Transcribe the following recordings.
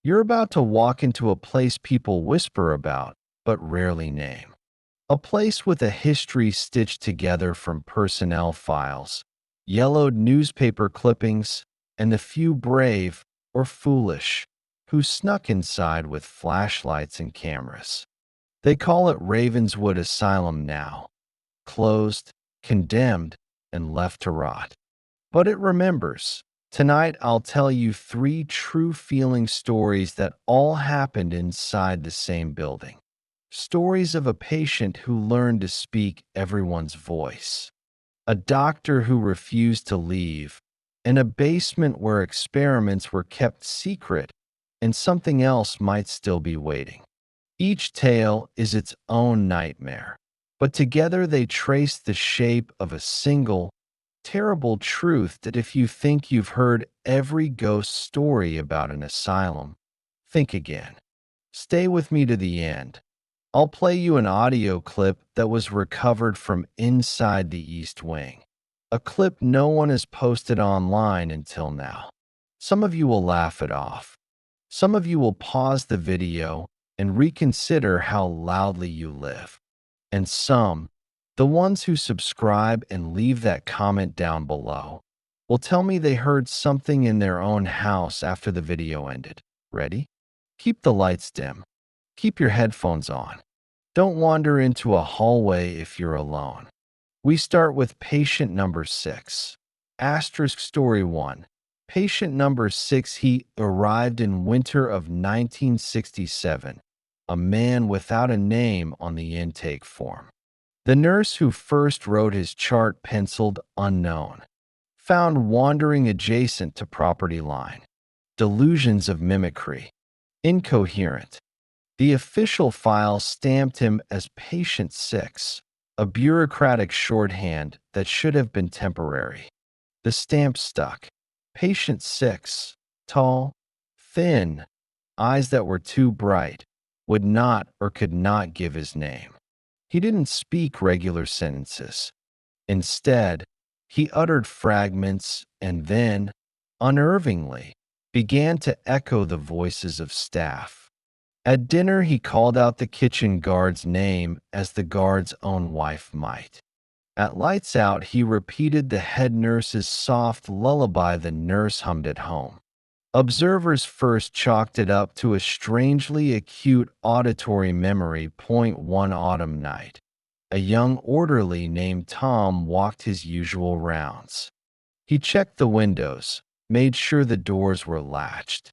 You're about to walk into a place people whisper about, but rarely name. A place with a history stitched together from personnel files, yellowed newspaper clippings, and the few brave, or foolish, who snuck inside with flashlights and cameras. They call it Ravenswood Asylum now, closed, condemned, and left to rot. But it remembers. Tonight, I'll tell you three true feeling stories that all happened inside the same building. Stories of a patient who learned to speak everyone's voice, a doctor who refused to leave, and a basement where experiments were kept secret and something else might still be waiting. Each tale is its own nightmare, but together they trace the shape of a single, terrible truth that if you think you've heard every ghost story about an asylum, think again. Stay with me to the end. I'll play you an audio clip that was recovered from inside the East Wing. A clip no one has posted online until now. Some of you will laugh it off. Some of you will pause the video and reconsider how loudly you live. And some, the ones who subscribe and leave that comment down below, will tell me they heard something in their own house after the video ended. Ready? Keep the lights dim. Keep your headphones on. Don't wander into a hallway if you're alone. We start with patient number 6. Asterisk story 1. Patient number 6, he arrived in winter of 1967, a man without a name on the intake form. The nurse who first wrote his chart penciled unknown, found wandering adjacent to property line. Delusions of mimicry. Incoherent. The official file stamped him as patient 6, a bureaucratic shorthand that should have been temporary. The stamp stuck. Patient 6, tall, thin, eyes that were too bright, would not or could not give his name. He didn't speak regular sentences. Instead, he uttered fragments and then, unnervingly, began to echo the voices of staff. At dinner, he called out the kitchen guard's name as the guard's own wife might. At lights out, he repeated the head nurse's soft lullaby the nurse hummed at home. Observers first chalked it up to a strangely acute auditory memory. One autumn night, a young orderly named Tom walked his usual rounds. He checked the windows, made sure the doors were latched,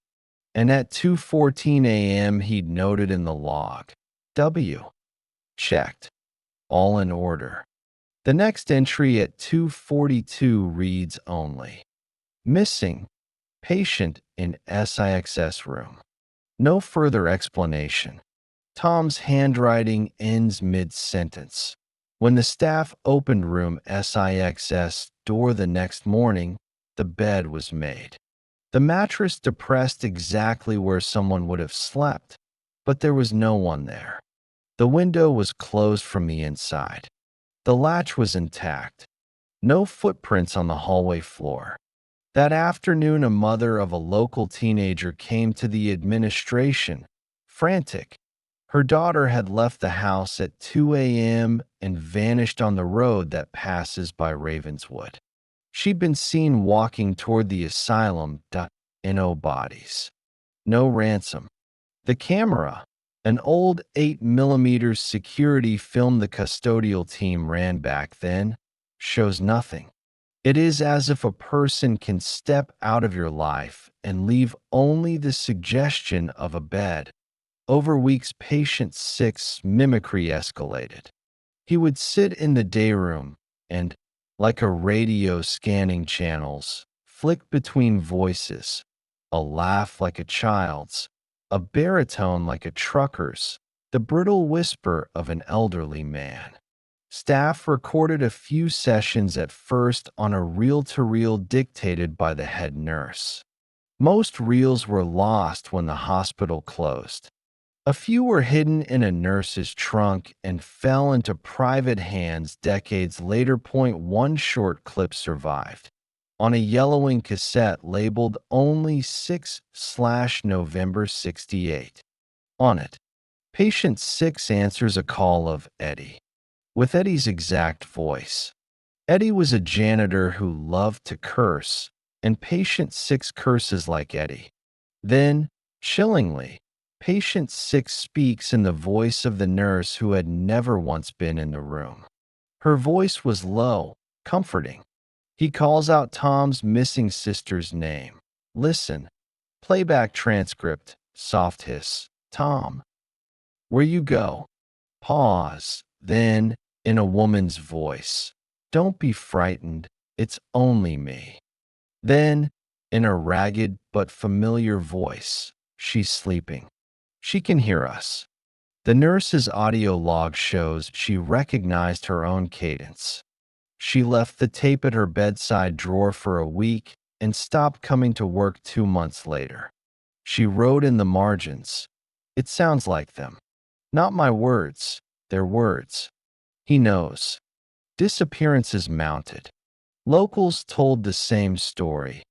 and at 2:14 a.m. he'd noted in the log, W. Checked. All in order. The next entry at 2:42 reads only. Missing. Patient in SIXS room. No further explanation. Tom's handwriting ends mid-sentence. When the staff opened room SIXS door the next morning, the bed was made. The mattress depressed exactly where someone would have slept, but there was no one there. The window was closed from the inside. The latch was intact. No footprints on the hallway floor. That afternoon, a mother of a local teenager came to the administration, frantic. Her daughter had left the house at 2 a.m. and vanished on the road that passes by Ravenswood. She'd been seen walking toward the asylum. No bodies. No ransom. The camera, an old 8mm security film the custodial team ran back then, shows nothing. It is as if a person can step out of your life and leave only the suggestion of a bed. Over weeks, patient 6 mimicry escalated. He would sit in the day room and, like a radio scanning channels, flick between voices, a laugh like a child's, a baritone like a trucker's, the brittle whisper of an elderly man. Staff recorded a few sessions at first on a reel-to-reel dictated by the head nurse. Most reels were lost when the hospital closed. A few were hidden in a nurse's trunk and fell into private hands decades later. One short clip survived. on a yellowing cassette labeled only 6/November 68. On it, patient 6 answers a call of Eddie, with Eddie's exact voice. Eddie was a janitor who loved to curse, and patient 6 curses like Eddie. Then, chillingly, patient 6 speaks in the voice of the nurse who had never once been in the room. Her voice was low, comforting. He calls out Tom's missing sister's name. Listen. Playback transcript. Soft hiss. Tom. Where you go? Pause. Then, in a woman's voice. Don't be frightened. It's only me. Then, in a ragged but familiar voice. She's sleeping. She can hear us. The nurse's audio log shows she recognized her own cadence. She left the tape at her bedside drawer for a week and stopped coming to work 2 months later. She wrote in the margins, "It sounds like them. Not my words, their words." He knows. Disappearances mounted. Locals told the same story.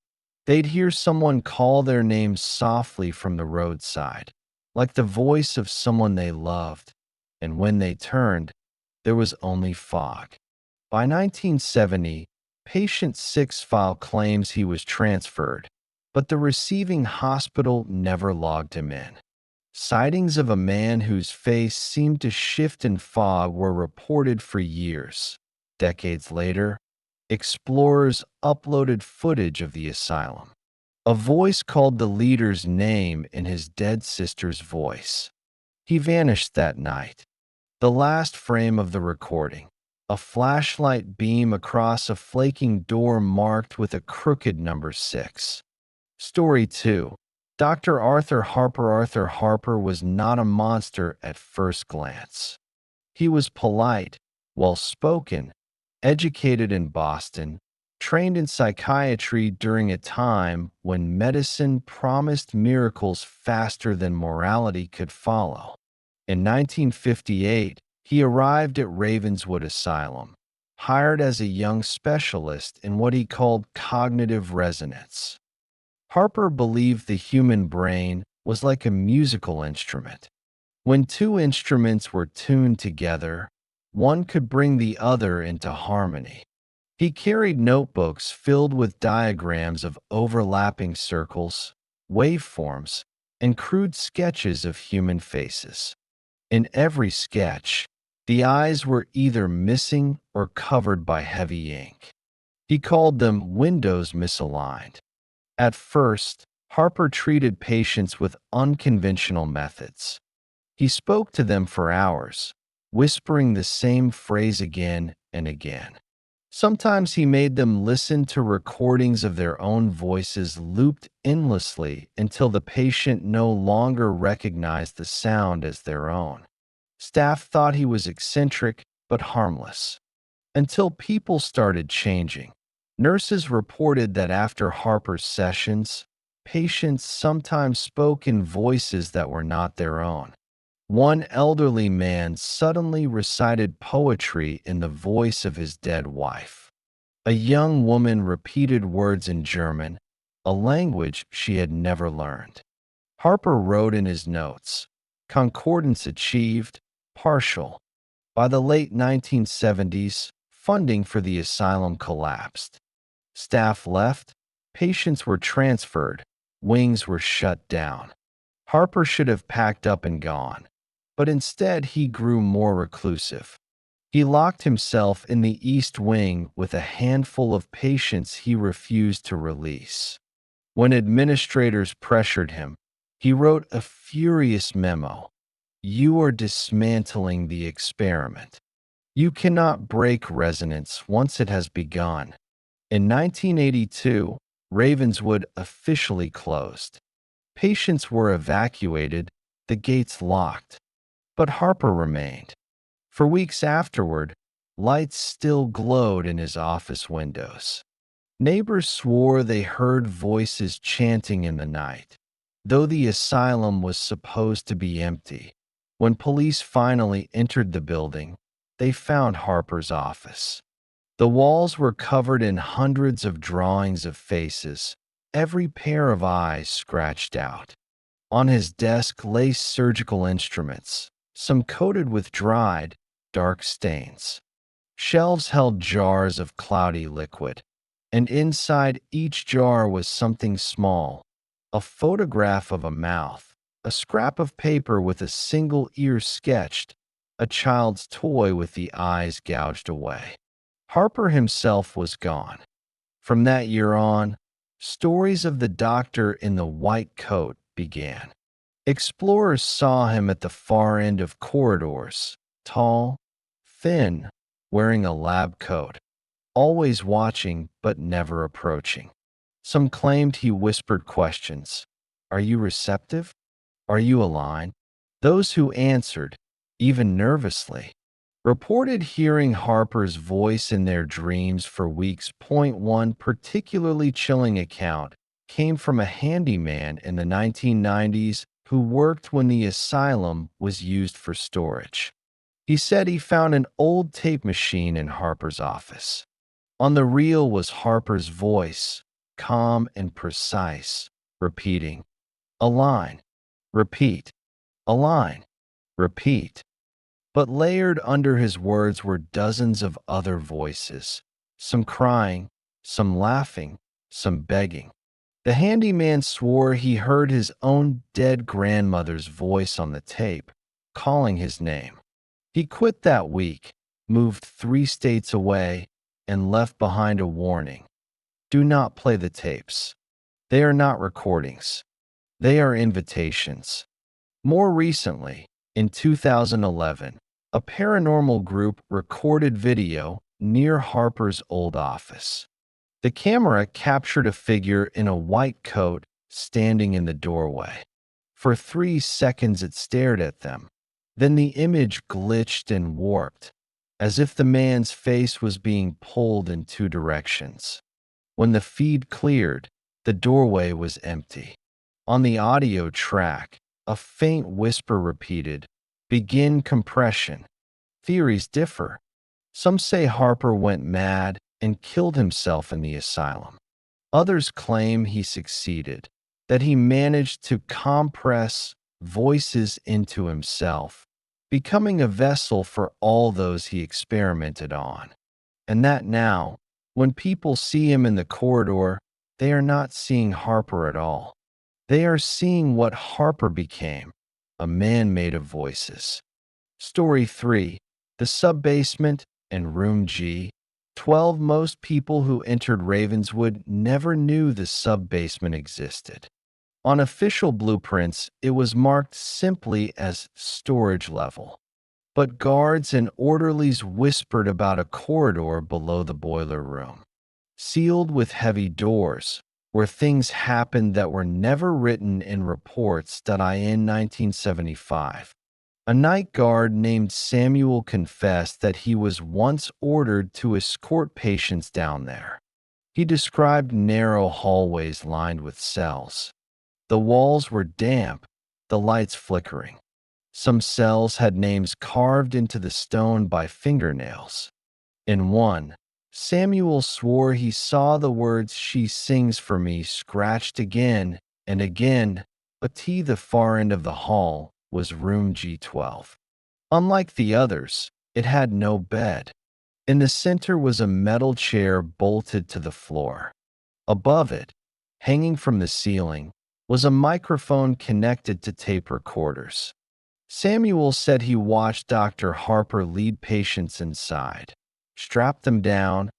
They'd hear someone call their name softly from the roadside, like the voice of someone they loved, and when they turned, there was only fog. By 1970, patient 6 filed claims he was transferred, but the receiving hospital never logged him in. Sightings of a man whose face seemed to shift in fog were reported for years. Decades later, explorers uploaded footage of the asylum. A voice called the leader's name in his dead sister's voice. He vanished that night. The last frame of the recording, a flashlight beam across a flaking door marked with a crooked number 6. Story 2. Dr. Arthur Harper. Arthur Harper was not a monster at first glance. He was polite, well-spoken, educated in Boston, trained in psychiatry during a time when medicine promised miracles faster than morality could follow. In 1958, he arrived at Ravenswood Asylum, hired as a young specialist in what he called cognitive resonance. Harper believed the human brain was like a musical instrument. When two instruments were tuned together, one could bring the other into harmony. He carried notebooks filled with diagrams of overlapping circles, waveforms, and crude sketches of human faces. In every sketch, the eyes were either missing or covered by heavy ink. He called them windows misaligned. At first, Harper treated patients with unconventional methods. He spoke to them for hours, whispering the same phrase again and again. Sometimes he made them listen to recordings of their own voices looped endlessly until the patient no longer recognized the sound as their own. Staff thought he was eccentric but harmless. Until people started changing. Nurses reported that after Harper's sessions, patients sometimes spoke in voices that were not their own. One elderly man suddenly recited poetry in the voice of his dead wife. A young woman repeated words in German, a language she had never learned. Harper wrote in his notes, "Concordance achieved, partial." By the late 1970s, funding for the asylum collapsed. Staff left, patients were transferred, wings were shut down. Harper should have packed up and gone, but instead he grew more reclusive. He locked himself in the East Wing with a handful of patients he refused to release. When administrators pressured him, he wrote a furious memo. "You are dismantling the experiment. You cannot break resonance once it has begun." In 1982, Ravenswood officially closed. Patients were evacuated, the gates locked. But Harper remained. For weeks afterward, lights still glowed in his office windows. Neighbors swore they heard voices chanting in the night, though the asylum was supposed to be empty. When police finally entered the building, they found Harper's office. The walls were covered in hundreds of drawings of faces, every pair of eyes scratched out. On his desk lay surgical instruments, some coated with dried, dark stains. Shelves held jars of cloudy liquid, and inside each jar was something small, a photograph of a mouth, a scrap of paper with a single ear sketched, a child's toy with the eyes gouged away. Harper himself was gone. From that year on, stories of the doctor in the white coat began. Explorers saw him at the far end of corridors, tall, thin, wearing a lab coat, always watching but never approaching. Some claimed he whispered questions. Are you receptive? Are you aligned? Those who answered, even nervously, reported hearing Harper's voice in their dreams for weeks. One particularly chilling account came from a handyman in the 1990s who worked when the asylum was used for storage. He said he found an old tape machine in Harper's office. On the reel was Harper's voice, calm and precise, repeating, "Align, repeat, align, repeat." But layered under his words were dozens of other voices, some crying, some laughing, some begging. The handyman swore he heard his own dead grandmother's voice on the tape, calling his name. He quit that week, moved 3 states away, and left behind a warning. Do not play the tapes. They are not recordings. They are invitations. More recently, in 2011, a paranormal group recorded video near Harper's old office. The camera captured a figure in a white coat standing in the doorway. For 3 seconds it stared at them. Then the image glitched and warped, as if the man's face was being pulled in 2 directions. When the feed cleared, the doorway was empty. On the audio track, a faint whisper repeated, "Begin compression." Theories differ. Some say Harper went mad and killed himself in the asylum. Others claim he succeeded, that he managed to compress voices into himself, becoming a vessel for all those he experimented on. And that now, when people see him in the corridor, they are not seeing Harper at all. They are seeing what Harper became, a man made of voices. Story 3. The Subbasement and Room G. 12. Most people who entered Ravenswood never knew the subbasement existed. On official blueprints, it was marked simply as storage level. But guards and orderlies whispered about a corridor below the boiler room, sealed with heavy doors, where things happened that were never written in reports. In 1975, a night guard named Samuel confessed that he was once ordered to escort patients down there. He described narrow hallways lined with cells. The walls were damp, the lights flickering. Some cells had names carved into the stone by fingernails. In one, Samuel swore he saw the words "She sings for me" scratched again and again, but the far end of the hall was room G12. Unlike the others, it had no bed. In the center was a metal chair bolted to the floor. Above it, hanging from the ceiling, was a microphone connected to tape recorders. Samuel said he watched Dr. Harper lead patients inside, strap them down,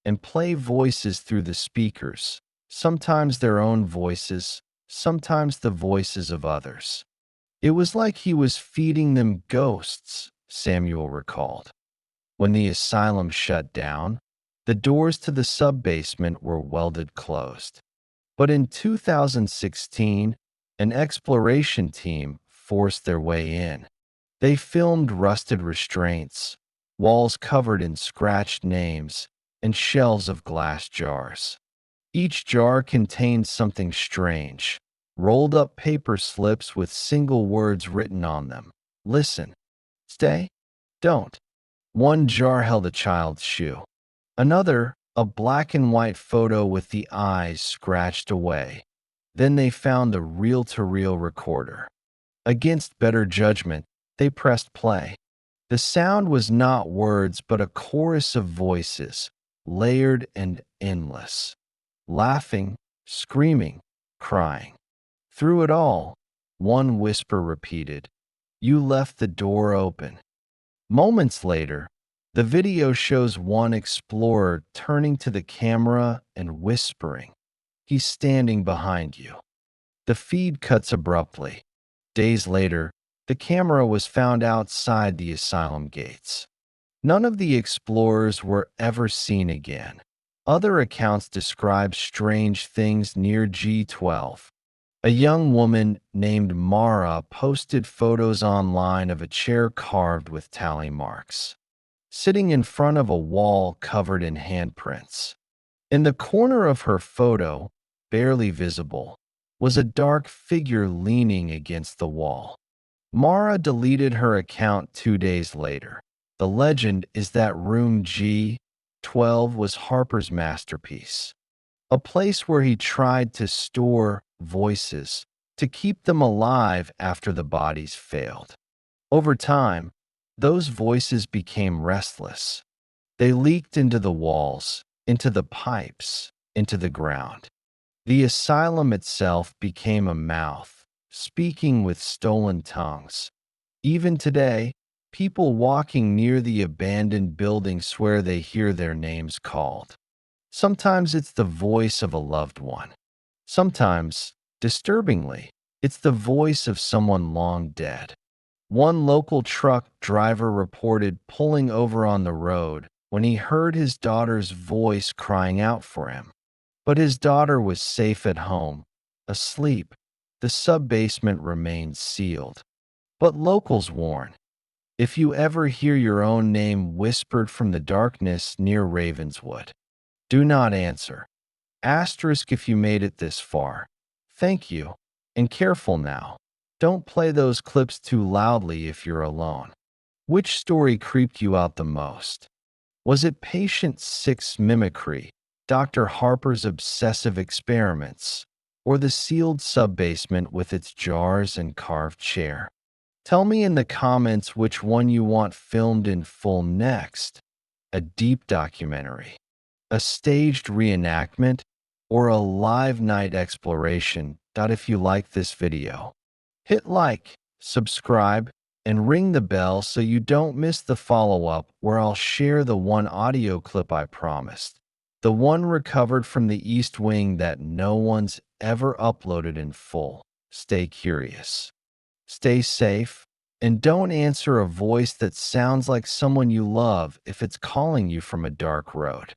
and play voices through the speakers, sometimes their own voices, sometimes the voices of others. It was like he was feeding them ghosts, Samuel recalled. When the asylum shut down, the doors to the subbasement were welded closed. But in 2016, an exploration team forced their way in. They filmed rusted restraints, walls covered in scratched names, and shelves of glass jars. Each jar contained something strange, rolled up paper slips with single words written on them. Listen, stay, don't. One jar held a child's shoe. Another, a black and white photo with the eyes scratched away. Then they found the reel-to-reel recorder. Against better judgment, they pressed play. The sound was not words but a chorus of voices, layered and endless. Laughing, screaming, crying. Through it all, one whisper repeated, "You left the door open." Moments later, the video shows one explorer turning to the camera and whispering, "He's standing behind you." The feed cuts abruptly. Days later, the camera was found outside the asylum gates. None of the explorers were ever seen again. Other accounts describe strange things near G12. A young woman named Mara posted photos online of a chair carved with tally marks, sitting in front of a wall covered in handprints. In the corner of her photo, barely visible, was a dark figure leaning against the wall. Mara deleted her account 2 days later. The legend is that room G12 was Harper's masterpiece, a place where he tried to store voices to keep them alive after the bodies failed. Over time, those voices became restless. They leaked into the walls, into the pipes, into the ground. The asylum itself became a mouth, speaking with stolen tongues. Even today, people walking near the abandoned building swear they hear their names called. Sometimes it's the voice of a loved one. Sometimes, disturbingly, it's the voice of someone long dead. One local truck driver reported pulling over on the road when he heard his daughter's voice crying out for him. But his daughter was safe at home, asleep. The sub-basement remained sealed. But locals warn, if you ever hear your own name whispered from the darkness near Ravenswood, do not answer. Asterisk if you made it this far. Thank you, and careful now. Don't play those clips too loudly if you're alone. Which story creeped you out the most? Was it Patient 6 mimicry, Dr. Harper's obsessive experiments, or the sealed sub-basement with its jars and carved chair? Tell me in the comments which one you want filmed in full next. A deep documentary, a staged reenactment, or a live night exploration. If you like this video, hit like, subscribe, and ring the bell so you don't miss the follow-up where I'll share the one audio clip I promised, the one recovered from the East Wing that no one's ever uploaded in full. Stay curious, stay safe, and don't answer a voice that sounds like someone you love if it's calling you from a dark road.